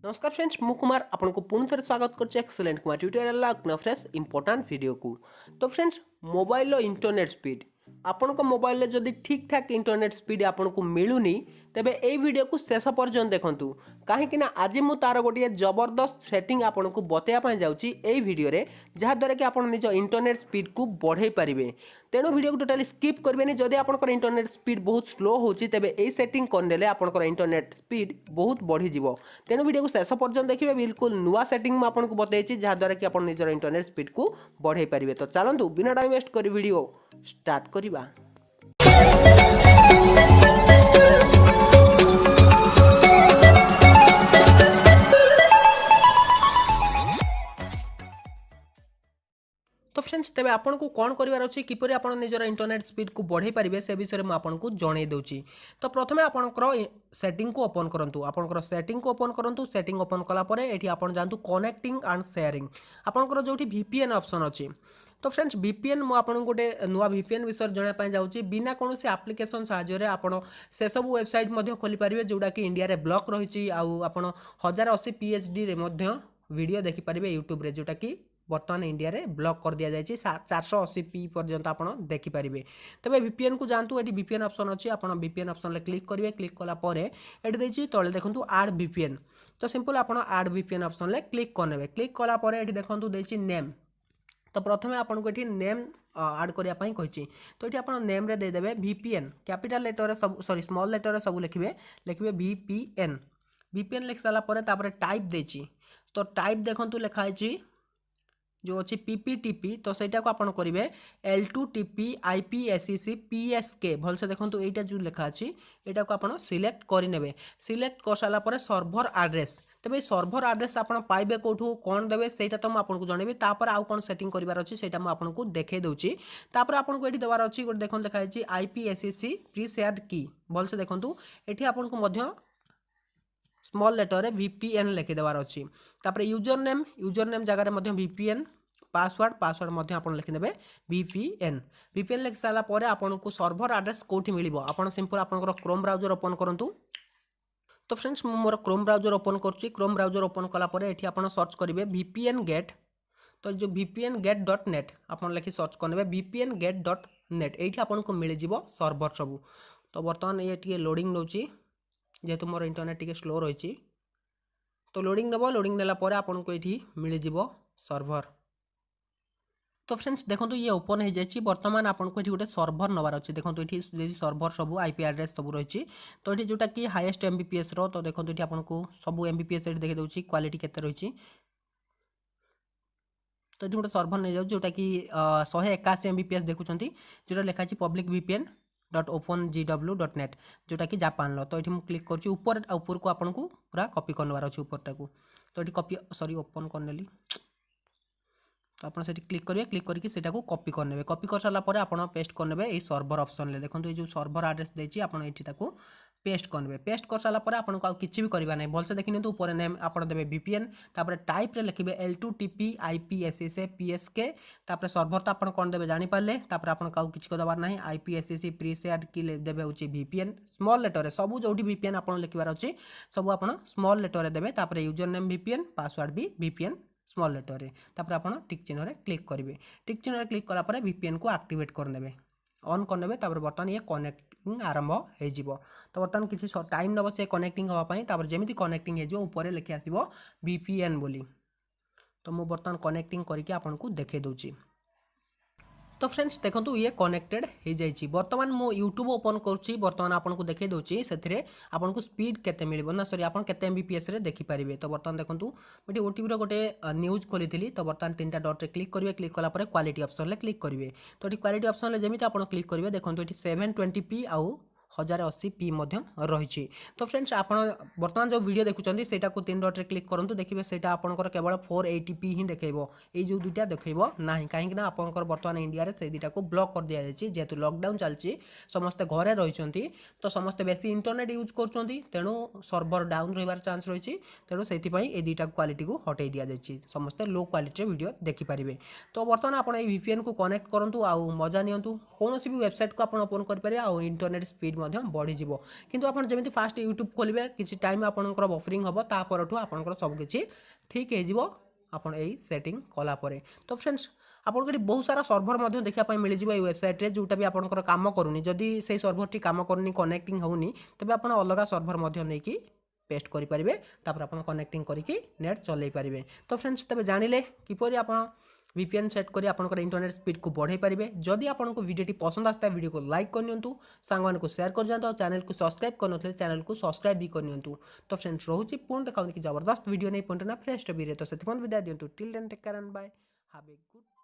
नमस्कार फ्रेंड्स मु कुमार आपको पुणी थे स्वागत कर excellent Kumar tutorial fresh important video को। तो फ्रेंड्स मोबाइल इंटरनेट स्पीड आपण मोबाइल जदि ठीक ठाक इंटरनेट स्पीड आपन को मिलूनी तेबे ए वीडियो को शेष पर्यंत देखंतु कहीं आज मु तार गोटे जबरदस्त सेटिंग आपन को बतैया जाऊँगी ए वीडियो रे जहाँद्वारा कि आप निज इंटरनेट स्पीड को बढ़ाई पारे। तेणु वीडियो को टोटाली स्किप करेंगे। जदि आपंकर इंटरनेट स्पीड बहुत स्लो होची तेबे ए सेटिंग करदेले आपंकर इंटरनेट स्पीड बहुत बढ़ी जीवो। तेणु वीडियो को शेष पर्यंत देखिए बिल्कुल नुआ सेटिंग मैं आपको बताई जहाँद्वारा कि आप निजर इंटरनेट स्पीड को बढ़ाई पारे। तो चलतु बिना टाइम वेस्ट कर वीडियो स्टार्ट करवा। तो फ्रेंड्स तेरे आपन को कौन करार अच्छी किपर आप निजर इंटरनेट स्पीड को बढ़ाई पारे से विषय में आपको जन दूची। तो प्रथम आपंकर सेटिंग को ओपन करूँ आपंकर सेटिंग को ओपन करूँ। सेटिंग ओपन कलापर ये आप जातु कनेक्टिंग एंड शेयरिंग आपंकर जो VPN ऑप्शन अच्छी। तो फ्रेंड्स VPN मुझे गोटे नुआ VPN विषय जानापी जाऊँगी बिना कौन एप्लिकेशन साहाय्य आप से सब वेबसाइट खोली पारे जोटा कि इंडिया रे ब्लॉक रही। आप 1080 PHD वीडियो देखिपारे यूट्यूब रे जोटा कि बर्तमान इंडिया रे ब्लॉक कर दिया जाए 480p पर्यंत आप देखिपारे। तबे VPN को जानतु ये VPN ऑप्शन अच्छी आप VPN ऑप्शन ले क्लिक करेंगे। क्लिक कलापर ये तले देखूँ आड VPN। तो सिंपल आप आड VPN ऑप्शन ले क्लिक करने। क्लिक कलापर ये देखूँ देसी नेम। तो प्रथम आपको ये नेम आड करने कही। तो ये आप नेम रे देदेवे VPN कैपिटल लेटर सब सॉरी स्मॉल लेटर सब लिखिए VPN। VPN लिख सारापर टाइप देची। तो टाइप देखूँ लिखाई जो अच्छी PPTP। तो सहीटा को आपन करेंगे L2TP IPSEC PSK भलसे देखो यहाँ जो लिखा अच्छी यहाँ को आप सिलेक्ट करे। सिलेक्ट कर सारापर सर्भर आड्रेस तेज सर्भर आड्रेस आप पाइबे कौटू कौन देवे सहीटा तो मुझे जनइबी। तापर आउ कौन सेटिंग करार अच्छी से आपको देखई दूची। तापर आपको ये देवार अच्छी गोटे देखो लिखाई IPSEC प्री शेयर्ड की भलसे देखो ये आपको स्मॉल लेटर रे VPN लिखिदेवार अच्छी। तापर यूजर नेम जगार VPN पासवर्ड मध्य आप लिखिदे VPN। VPN लिख सारापर आपको सर्भर आड्रेस कौटी मिल आप सिंपल आप क्रोम ब्राउजर ओपन करूँ। तो फ्रेंड्स मु मोर क्रोम ब्राउजर ओपन करुँच। क्रोम ब्राउजर ओपन कलापर ये आप सर्च करेंगे VPN गेट। तो जो VPN गेट.net आप लिखि सर्च करेंगे VPN गेट.net ये आपको मिल जाव सर्भर सबू। तो बर्तमान ये टी लोडिंग नौ जेहेतु मोर इंटरनेट टी स्लो रही। तो लोडिंग नब लोडिंग नेलापर आपको ये मिल जाव सर्भर। तो फ्रेंड्स देखो ये ओपन हो जाए बर्तमान आपको ये गोटे सर्भर नवार अच्छी। देखो ये सर्भर सब IP एड्रेस सब रही। तो ये जोटा कि हाईएस्ट MBPS रो। तो देखो ये आपको सब MBPS देखी दूसरी क्वालिटी केते रही। तो ये गोटे सर्भर नहीं जाऊ जोटा कि 181 MBPS देखुं जोटा लिखाई पब्लिक VPN.OpenGW.net जोटा कि जापान लो। तो ये क्लिक कर ऊपर को आपको पूरा कॉपी करवार अच्छे ऊपरटा को। तो ये कॉपी सॉरी ओपन करनेली। तो आप क्लिक करेंगे क्लिक करके कॉपी करने। कॉपी कर सारापर आप पेस्ट करने ये सर्भर ऑप्शन ले देखो ये सर्भर आड्रेस देती आपको पेस्ट करने। पेस्ट कर सारापर आपको किसी भी करवा नहीं भलसे देखी ऊपर नेम आप देवे VPN तापर टाइप रे लिखिए L2TP IPSEC PSK तापर सर्भर तो आप कौन देवे जानीपारे। तापर आपको किसी देवार ना IPSEC प्री शेयर्ड की देवे हूँ VPN स्मॉल लेटर सब जो VPN आप लिखार अच्छे सब आप स्मॉल लेटर देवे। तापर यूजर नेम VPN पासवर्ड भी VPN स्मॉल लेटर रे। तापर आप टिक चिन्ह रे क्लिक करेंगे। टिक चिन्ह रे क्लिक कलापर VPN को एक्टिवेट करने ऑन करने। तापर बर्तमान ये कनेक्टिंग आरंभ हो। तो बर्तमान किसी टाइम नब से कनेक्टिंग हाँपाई तापर जमी कनेक्टिंग हो लिखि आसो VPN बोली। तो मुझे बर्तमान कनेक्टिंग करके आपको देखे दूची। तो फ्रेंड्स देखो ये कनेक्टेड हो जाए। बर्तमान मो यूट्यूब ओपन करुँच बर्तमान आपको देखे दूसरी से आपको स्पीड केते मिल ना सॉरी आप केते MBPS रे देखिपारे। तो बर्तमान देखो मुझे OTV गोटे न्यूज खोली थी। तो बर्तमान 3टा डॉट रे क्लिक करेंगे। क्लिक कलापर क्वालिटी ऑप्शन ले क्लिक करेंगे। तो ये क्वालिटी ऑप्शन जमी आप क्लिक करेंगे देखो ये 720p आउ 1080p रही। तो फ्रेंड्स आप बर्तमान जो वीडियो देखुं से 3 डॉट रे क्लिक करूँ देखिए से आपंकर केवल 480p ही देखो ये जो दुईटा देखो ना कहीं आपंकर बर्तमान इंडिया से दुईटा को ब्लॉक कर दि जाए जेहेतु लॉकडाउन चलती समस्ते घरे रही। तो समस्ते बेसी इंटरनेट यूज कर तेणु सर्भर डाउन रही चान्स रही। तेणु से दुईटा क्वालिटी को हटई दि जाए समस्ते लो क्वालिटी वीडियो देखिपारे। तो बर्तमान आप VPN को कनेक्ट करूँ आउ मजा नियंतु कौन भी वेबसाइट को आप ओपन करेंगे आउ इंटरनेट स्पीड बढ़ीज किंतु आप जमी फास्ट यूट्यूब खोलेंगे किसी टाइम आपंकर बफरिंग हम तापर आपंकर सबकि ठीक हो आप सेटिंग कलापर। तो फ्रेंड्स आपको बहुत सारा सर्भर देखा मिल जाए वेबसाइट जोटा भी आपंकर काम करूनी जदि से सर्भर काम करूनी कनेक्टिंग होनी तेज आप अलग सर्भर नहीं पेस्ट करेंगे तापर आप कनेक्टिंग करके नेट चल पारे। तो फ्रेंड्स तब जानिले किपर आप VPN सेट करी आपनकर इंटरनेट स्पीड को बढ़ाई पारे। जदि आपको वीडियो पसंद आसता है वीडियो को लाइक करनियंतु, सांग को शेयर कर जाता, चैनल को सब्सक्राइब करनथले चैनल को सब्सक्राइब भी करनियंतु। तो फ्रेंड्स रोची पुणी देखा कि जबरदस्त वीडियो नहीं पहुंचना फ्रेश भी रहे तो से विदाय दिंतु। Till then take care and bye, have a good